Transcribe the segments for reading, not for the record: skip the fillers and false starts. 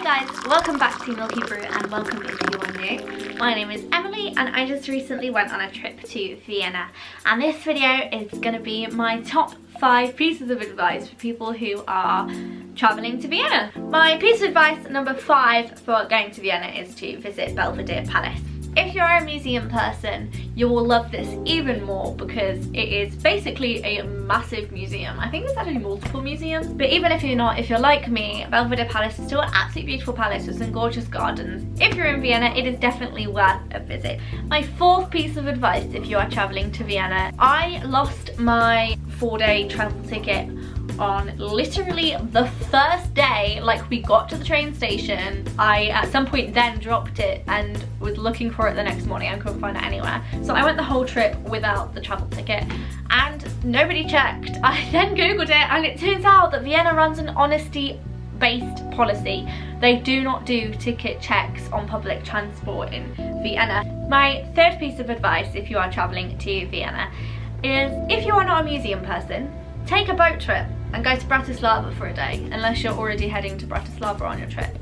guys, welcome back to MilkyBrew and welcome if you are new. My name is Emily and I just recently went on a trip to Vienna, and this video is going to be my top 5 pieces of advice for people who are travelling to Vienna. My piece of advice number 5 for going to Vienna is to visit Belvedere Palace. If you're a museum person, you will love this even more because it is basically a massive museum. I think there's actually multiple museums, but even if you're not, if you're like me, Belvedere Palace is still an absolutely beautiful palace with some gorgeous gardens. If you're in Vienna, it is definitely worth a visit. My 4th piece of advice if you are travelling to Vienna, I lost my 4-day travel ticket on literally the first day. Like, we got to the train station, I at some point then dropped it and was looking for it the next morning and couldn't find it anywhere. So I went the whole trip without the travel ticket and nobody checked. I then googled it and it turns out that Vienna runs an honesty based policy. They do not do ticket checks on public transport in Vienna. My 3rd piece of advice if you are travelling to Vienna is, if you are not a museum person, take a boat trip and go to Bratislava for a day, unless you're already heading to Bratislava on your trip.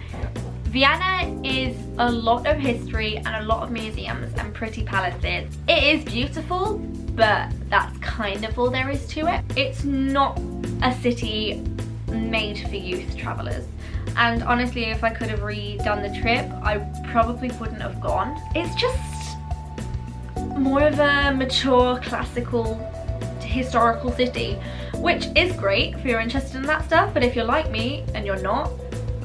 Vienna is a lot of history and a lot of museums and pretty palaces. It is beautiful, but that's kind of all there is to it. It's not a city made for youth travellers. And honestly, if I could have redone the trip, I probably wouldn't have gone. It's just more of a mature, classical, historical city, which is great if you're interested in that stuff, but if you're like me and you're not,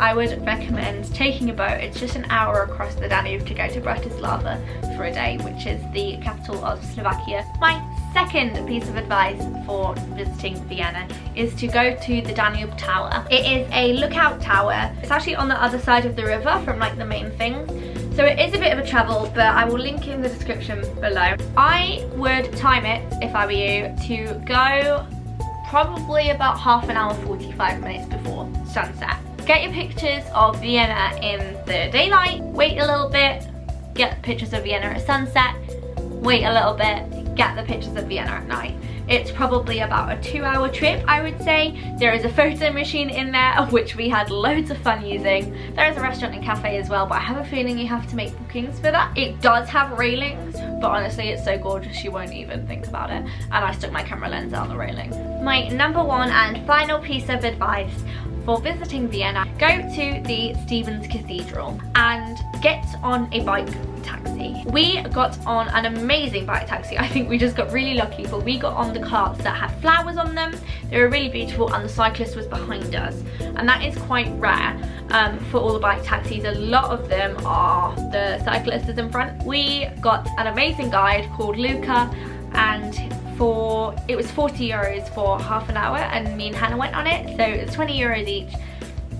I would recommend taking a boat. It's just an hour across the Danube to go to Bratislava for a day, which is the capital of Slovakia. My 2nd piece of advice for visiting Vienna is to go to the Danube Tower. It is a lookout tower. It's actually on the other side of the river from like the main things. So it is a bit of a travel, but I will link it in the description below. I would time it, if I were you, to go probably about half an hour, 45 minutes before sunset. Get your pictures of Vienna in the daylight, wait a little bit, get pictures of Vienna at sunset, wait a little bit, get the pictures of Vienna at night. It's probably about a 2-hour trip, I would say. There is a photo machine in there, of which we had loads of fun using. There is a restaurant and cafe as well, but I have a feeling you have to make bookings for that. It does have railings, but honestly, it's so gorgeous you won't even think about it. And I stuck my camera lens out the railing. My number 1 and final piece of advice for visiting Vienna, go to the Stevens Cathedral and get on a bike taxi. We got on an amazing bike taxi. I think we just got really lucky, but we got on the carts that had flowers on them. They were really beautiful and the cyclist was behind us, and that is quite rare for all the bike taxis. A lot of them are the cyclist is in front. We got an amazing guide called Luca, and it was 40 euros for half an hour, and me and Hannah went on it, so it was 20 euros each,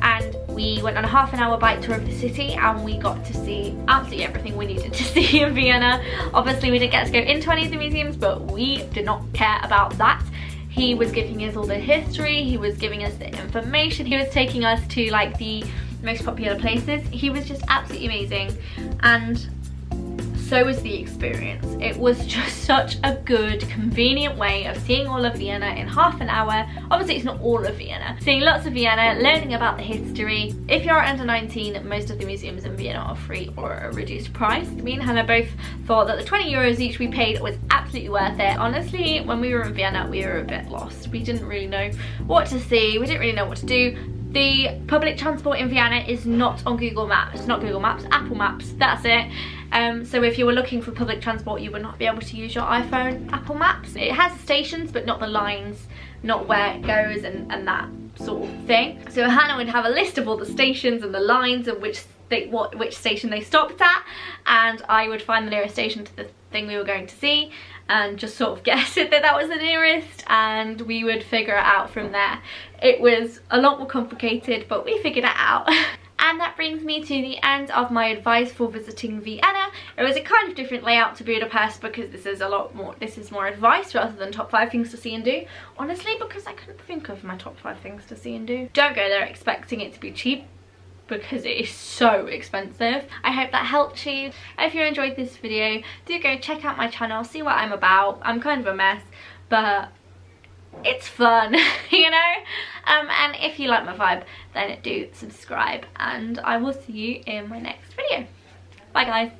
and we went on a half an hour bike tour of the city and we got to see absolutely everything we needed to see in Vienna. Obviously we didn't get to go into any of the museums, but we did not care about that. He was giving us all the history, he was giving us the information, he was taking us to like the most popular places. He was just absolutely amazing, and so was the experience. It was just such a good, convenient way of seeing all of Vienna in half an hour. Obviously it's not all of Vienna. Seeing lots of Vienna, learning about the history. If you're under 19, most of the museums in Vienna are free or a reduced price. Me and Hannah both thought that the 20 euros each we paid was absolutely worth it. Honestly, when we were in Vienna, we were a bit lost. We didn't really know what to see. We didn't really know what to do. The public transport in Vienna is not on Google Maps. Not Google Maps, Apple Maps, that's it. So if you were looking for public transport, you would not be able to use your iPhone Apple Maps. It has stations, but not the lines, not where it goes and that sort of thing. So Hannah would have a list of all the stations and the lines and which station they stopped at, and I would find the nearest station to the thing we were going to see and just sort of guess it that was the nearest, and we would figure it out from there. It was a lot more complicated, but we figured it out. And that brings me to the end of my advice for visiting Vienna. It was a kind of different layout to Budapest because this is more advice rather than top 5 things to see and do. Honestly, because I couldn't think of my top 5 things to see and do. Don't go there expecting it to be cheap, because it is so expensive. I hope that helped you. If you enjoyed this video, do go check out my channel, see what I'm about. I'm kind of a mess, but it's fun, you know. And if you like my vibe, then do subscribe, and I will see you in my next video. Bye guys.